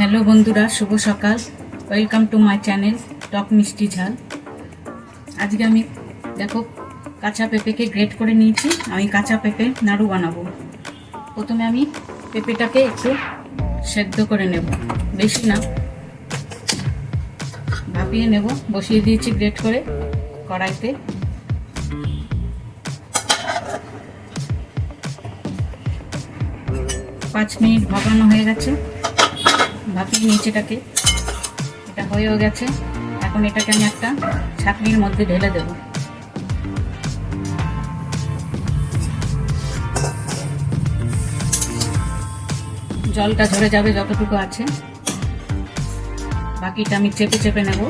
Hello বন্ধুরা, শুভ সকাল। Welcome to my channel টক মিষ্টি ঝাল। আজকে আমি দেখো কাঁচা পেঁপেকে গ্রেট করে নিয়েছি। আমি কাঁচা পেঁপে নাড়ু বানাবো। প্রথমে আমি পেঁপেটাকে একটু সেদ্ধ করে নেব, বেশি না, ভাপিয়ে নেব। বসিয়ে দিয়েছি গ্রেট করে কড়াইতে। পাঁচ মিনিট ভাপানো হয়ে গেছে, ভাপিয়ে নিয়েছি এটাকে। এটা হয়েও গেছে। এখন এটাকে আমি একটা ছাঁকনির মধ্যে ঢেলে দেব। জলটা ঝরে যাবে যতটুকু আছে, বাকিটা আমি চেপে চেপে নেব।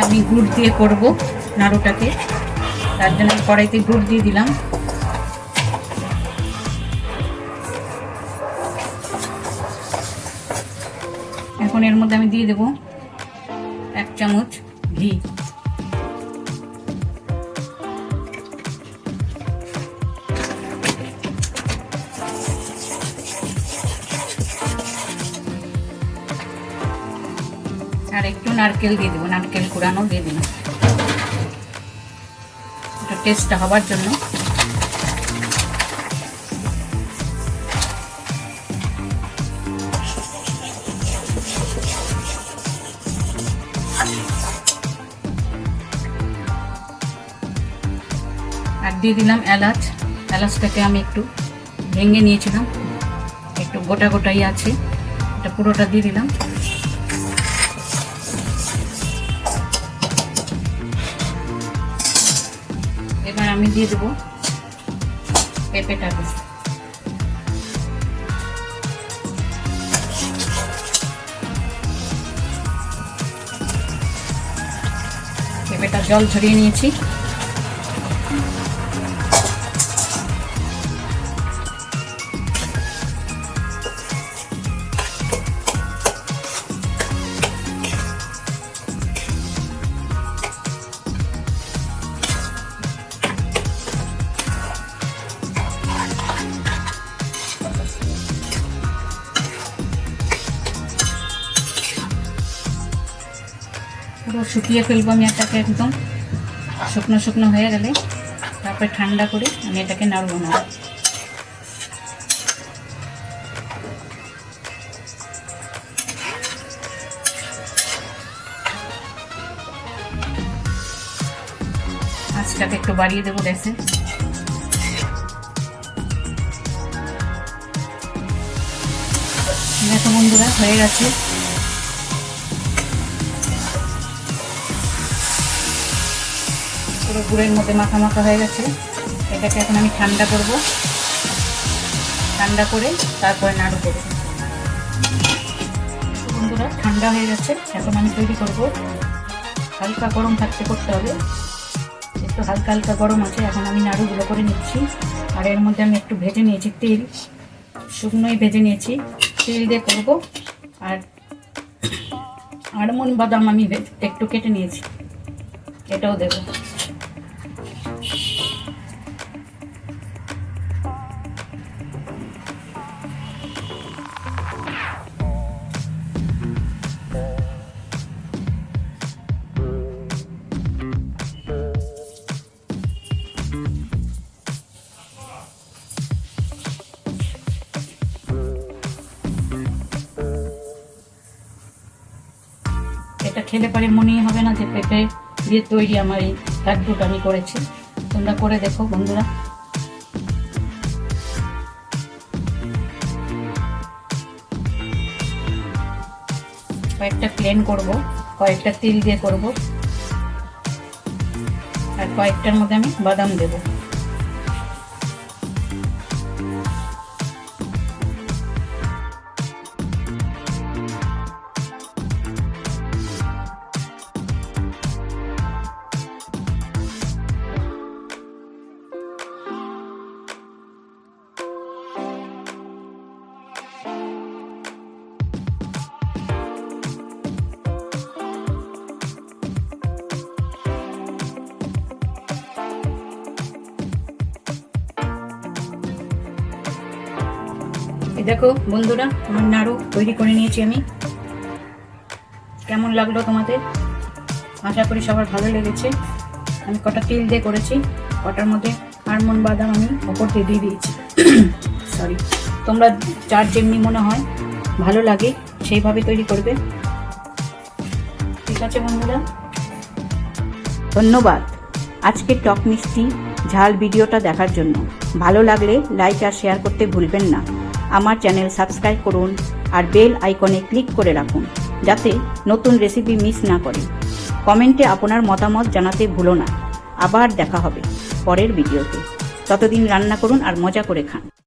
আমি গুড় দিয়ে করব নাড়ুটাকে, তার জন্য কড়াইতে গুড় দিয়ে দিলাম। এখন এর মধ্যে আমি দিয়ে দেব 1 চামচ ঘি। আর একটু নারকেল দিয়ে দেবো, নারকেল কুড়ানো দিয়ে দিলাম একটু টেস্টটা হবার জন্য। আর দিয়ে দিলাম এলাচ। এলাচটাকে আমি একটু ভেঙে নিয়েছিলাম, একটু গোটা গোটাই আছে, এটা পুরোটা দিয়ে দিলাম। এবার আমি দিয়ে দেবো পেঁপেটাকে। পেঁপেটা জল ঝরিয়ে নিয়েছি। পুরো শুকিয়ে ফেলবো আমি এটাকে, একদম শুকনো শুকনো হয়ে গেলে তারপরে ঠান্ডা করে আমি এটাকে নাড়ু বানাবো। আঁচটাকে একটু বাড়িয়ে দেবো গ্যাসে। দেখো বন্ধুরা, হয়ে গেছে। পুরো গুড়ের মধ্যে মাখা মাখা হয়ে গেছে। এটাকে এখন আমি ঠান্ডা করব, ঠান্ডা করে তারপরে নাড়ু করব। বন্ধুরা, ঠান্ডা হয়ে গেছে, এখন আমি তৈরি করব। হালকা গরম থাকতে করতে হবে, একটু হালকা হালকা গরম আছে। এখন আমি নাড়ুগুলো করে নিচ্ছি। আর এর মধ্যে আমি একটু ভেজে নিয়েছি তেল, শুকনোই ভেজে নিয়েছি, তেল দিয়ে করব। আর আলমন্ড বাদাম আমি একটু কেটে নিয়েছি, এটাও দেবো। এটা খেলে পরে মনেই হবে না যে পেঁপে দিয়ে তৈরি আমার এই লাড্ডুটা আমি করেছি। তোমরা করে দেখো বন্ধুরা। কয়েকটা প্লেন করব, কয়েকটা তিল দিয়ে করব, আর কয়েকটার মধ্যে আমি বাদাম দেবো। দেখো বন্ধুরা, আমার নাড়ু তৈরি করে নিয়েছি আমি। কেমন লাগলো তোমাদের? আশা করি সবার ভালো লেগেছে। আমি কটা তিল দিয়ে করেছি, কটার মধ্যে আলমন্ড বাদাম আমি ওপর দিয়ে দিয়েছি। সরি, তোমরা যার যেমনি মনে হয় ভালো লাগে সেইভাবে তৈরি করবে। ঠিক আছে বন্ধুরা, ধন্যবাদ আজকের টক মিষ্টি ঝাল ভিডিওটা দেখার জন্য। ভালো লাগলে লাইক আর শেয়ার করতে ভুলবেন না। আমার চ্যানেল সাবস্ক্রাইব করুন আর বেল আইকনে ক্লিক করে রাখুন, যাতে নতুন রেসিপি মিস না করেন। কমেন্টে আপনার মতামত জানাতে ভুলো না। আবার দেখা হবে পরের ভিডিওতে। ততদিন রান্না করুন আর মজা করে খান।